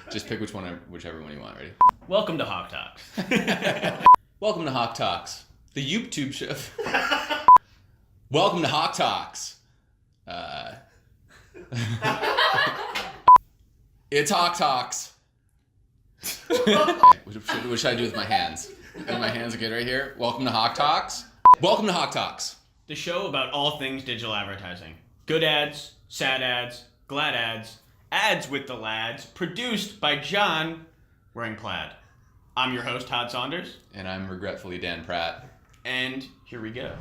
Just pick whichever one you want. Ready? Welcome to Hawk Talks. Welcome to Hawk Talks, the YouTube show. Welcome to Hawk Talks. It's Hawk Talks. What should I do with my hands? My hands are good right here. Welcome to Hawk Talks. Welcome to Hawk Talks. The show about all things digital advertising. Good ads, sad ads, glad ads, ads with the lads, produced by John wearing plaid. I'm your host, Todd Saunders. And I'm regretfully Dan Pratt. And here we go.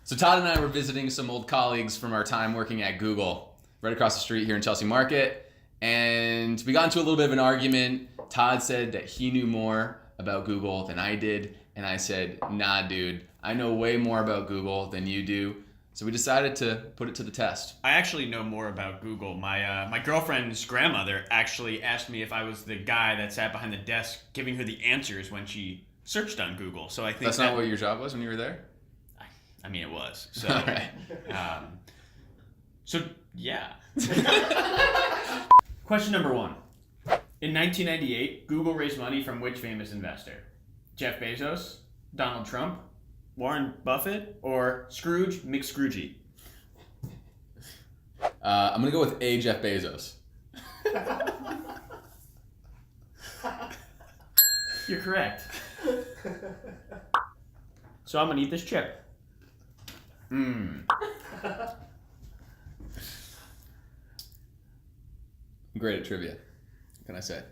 So Todd and I were visiting some old colleagues from our time working at Google, right across the street here in Chelsea Market. And we got into a little bit of an argument. Todd said that he knew more about Google than I did. And I said, nah, dude, I know way more about Google than you do. So we decided to put it to the test. I actually know more about Google. My girlfriend's grandmother actually asked me if I was the guy that sat behind the desk giving her the answers when she searched on Google. So I think that's not what your job was when you were there? I mean, it was. So, all right. So yeah. Question number 1. In 1998, Google raised money from which famous investor? Jeff Bezos, Donald Trump, Warren Buffett, or Scrooge McScroogey? I'm going to go with A, Jeff Bezos. You're correct. So I'm going to eat this chip. I'm great at trivia. What can I say?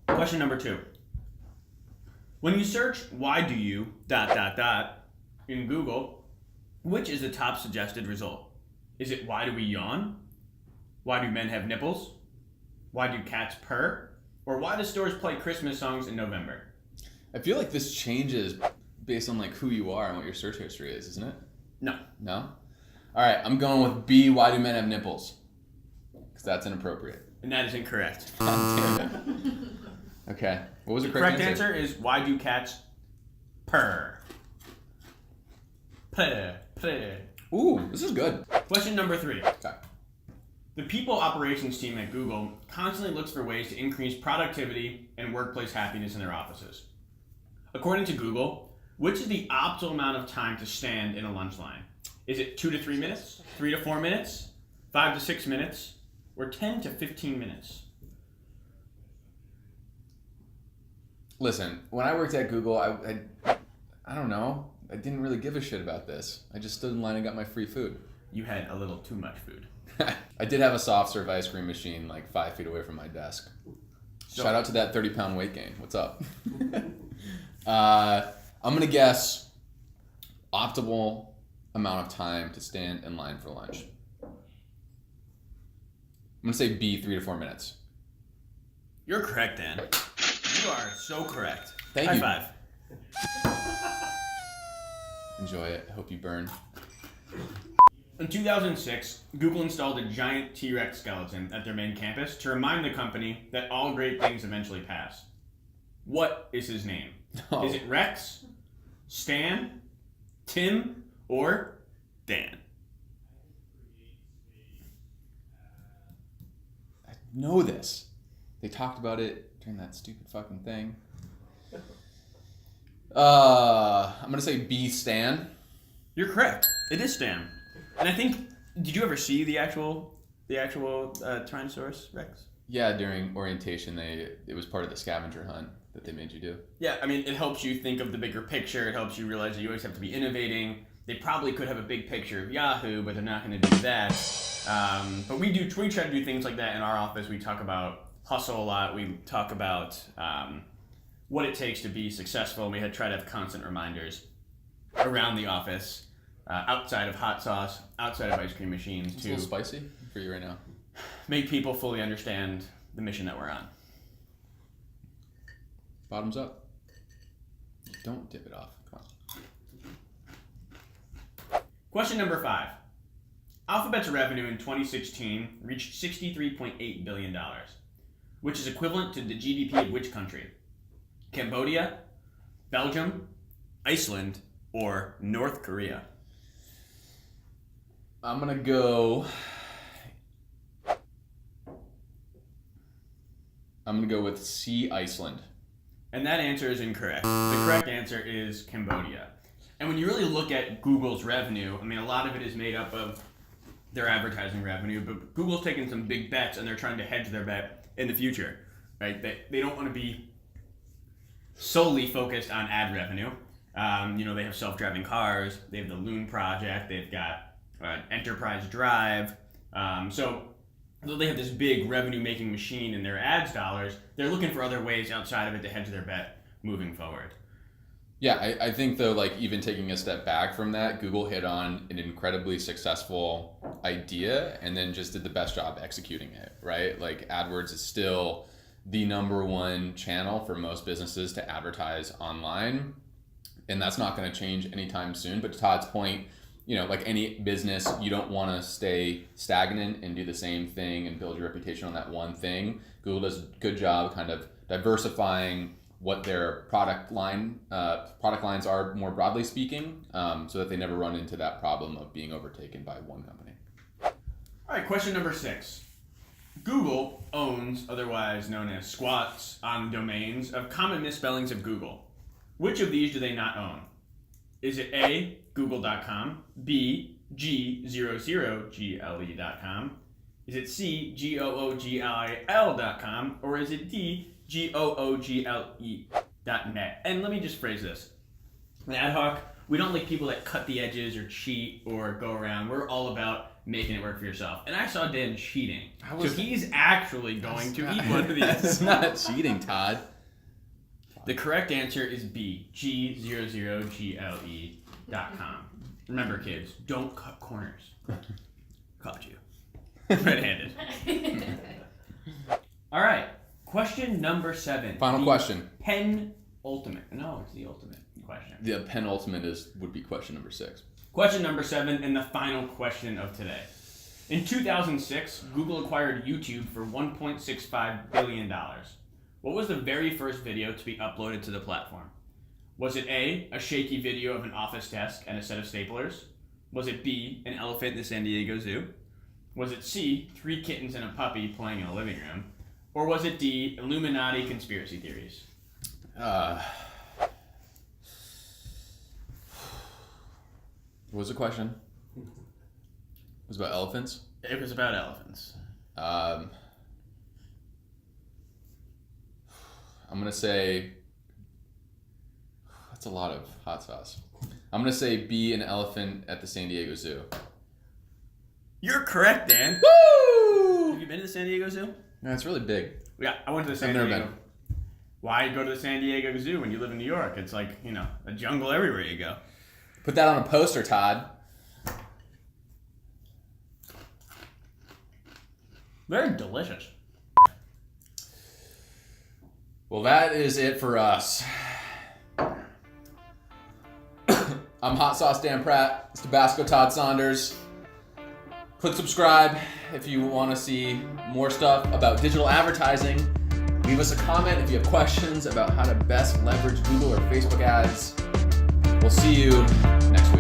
Question number 2. When you search why do you ... in Google, which is the top suggested result? Is it why do we yawn? Why do men have nipples? Why do cats purr? Or why do stores play Christmas songs in November? I feel like this changes based on like who you are and what your search history is, isn't it? No. No? All right, I'm going with B, why do men have nipples? Because that's inappropriate. And that is incorrect. God damn it. Okay, what was the correct answer is why do cats purr? Purr, purr. Ooh, this is good. Question number 3. Okay. The people operations team at Google constantly looks for ways to increase productivity and workplace happiness in their offices. According to Google, which is the optimal amount of time to stand in a lunch line? Is it 2 to 3 minutes, 3 to 4 minutes, 5 to 6 minutes, or 10 to 15 minutes? Listen, when I worked at Google, I don't know. I didn't really give a shit about this. I just stood in line and got my free food. You had a little too much food. I did have a soft serve ice cream machine like 5 feet away from my desk. Shout out to that 30-pound weight gain. What's up? I'm going to guess optimal amount of time to stand in line for lunch. I'm going to say B, 3 to 4 minutes. You're correct, Dan. You are so correct. Thank you. High five. Enjoy it. Hope you burn. In 2006, Google installed a giant T-Rex skeleton at their main campus to remind the company that all great things eventually pass. What is his name? Oh. Is it Rex, Stan, Tim, or Dan? I know this. They talked about it during that stupid fucking thing. I'm going to say B, Stan. You're correct. It is Stan. And I think, did you ever see the actual Tyrannosaurus Rex? Yeah, during orientation, it was part of the scavenger hunt that they made you do. Yeah, I mean, it helps you think of the bigger picture. It helps you realize that you always have to be innovating. They probably could have a big picture of Yahoo, but they're not going to do that. But we try to do things like that in our office. We talk about hustle a lot. We talk about what it takes to be successful. And we try to have constant reminders around the office. Outside of hot sauce, outside of ice cream machines, It's a little spicy for you right now. Make people fully understand the mission that we're on. Bottoms up. Don't dip it off. Come on. Question number 5. Alphabet's revenue in 2016 reached $63.8 billion, which is equivalent to the GDP of which country? Cambodia, Belgium, Iceland, or North Korea? I'm gonna go with C, Iceland. And that answer is incorrect. The correct answer is Cambodia. And when you really look at Google's revenue, I mean, a lot of it is made up of their advertising revenue, but Google's taking some big bets and they're trying to hedge their bet in the future, right? They don't want to be solely focused on ad revenue. They have self-driving cars, they have the Loon project, they've got Enterprise Drive. So though they have this big revenue-making machine in their ads dollars, they're looking for other ways outside of it to hedge their bet moving forward. Yeah, I think though, like even taking a step back from that, Google hit on an incredibly successful idea and then just did the best job executing it, right? Like AdWords is still the number one channel for most businesses to advertise online. And that's not going to change anytime soon. But to Todd's point, like any business, you don't want to stay stagnant and do the same thing and build your reputation on that one thing. Google does a good job kind of diversifying what their product lines are more broadly speaking, so that they never run into that problem of being overtaken by one company. All right, question number 6. Google owns, otherwise known as squats, on domains of common misspellings of Google. Which of these do they not own? Is it A, google.com, B, G00gle.com, is it C, GOOGLIL.com, or is it D, GOOGLE.net? And let me just phrase this. In Adhawk, we don't like people that cut the edges or cheat or go around. We're all about making it work for yourself. And I saw Dan cheating. So he's actually going to eat one of these. It's not cheating, Todd. The correct answer is B, G00gle.com. Remember, kids, don't cut corners. Caught you. Red-handed. All right. Question number 7. Final question. Penultimate. No, it's the ultimate question. The penultimate would be question number 6. Question number 7 and the final question of today. In 2006, Google acquired YouTube for $1.65 billion. What was the very first video to be uploaded to the platform? Was it A, a shaky video of an office desk and a set of staplers? Was it B, an elephant in the San Diego Zoo? Was it C, 3 kittens and a puppy playing in a living room? Or was it D, Illuminati conspiracy theories? What was the question? It was about elephants? It was about elephants. I'm going to say, that's a lot of hot sauce. I'm going to say B, an elephant at the San Diego Zoo. You're correct, Dan. Woo! Have you been to the San Diego Zoo? No, it's really big. Yeah, I went to the San I've never Diego. been. Why go to the San Diego Zoo when you live in New York? It's like, a jungle everywhere you go. Put that on a poster, Todd. Very delicious. Well, that is it for us. I'm Hot Sauce Dan Pratt. It's Tabasco Todd Saunders. Click subscribe if you want to see more stuff about digital advertising. Leave us a comment if you have questions about how to best leverage Google or Facebook ads. We'll see you next week.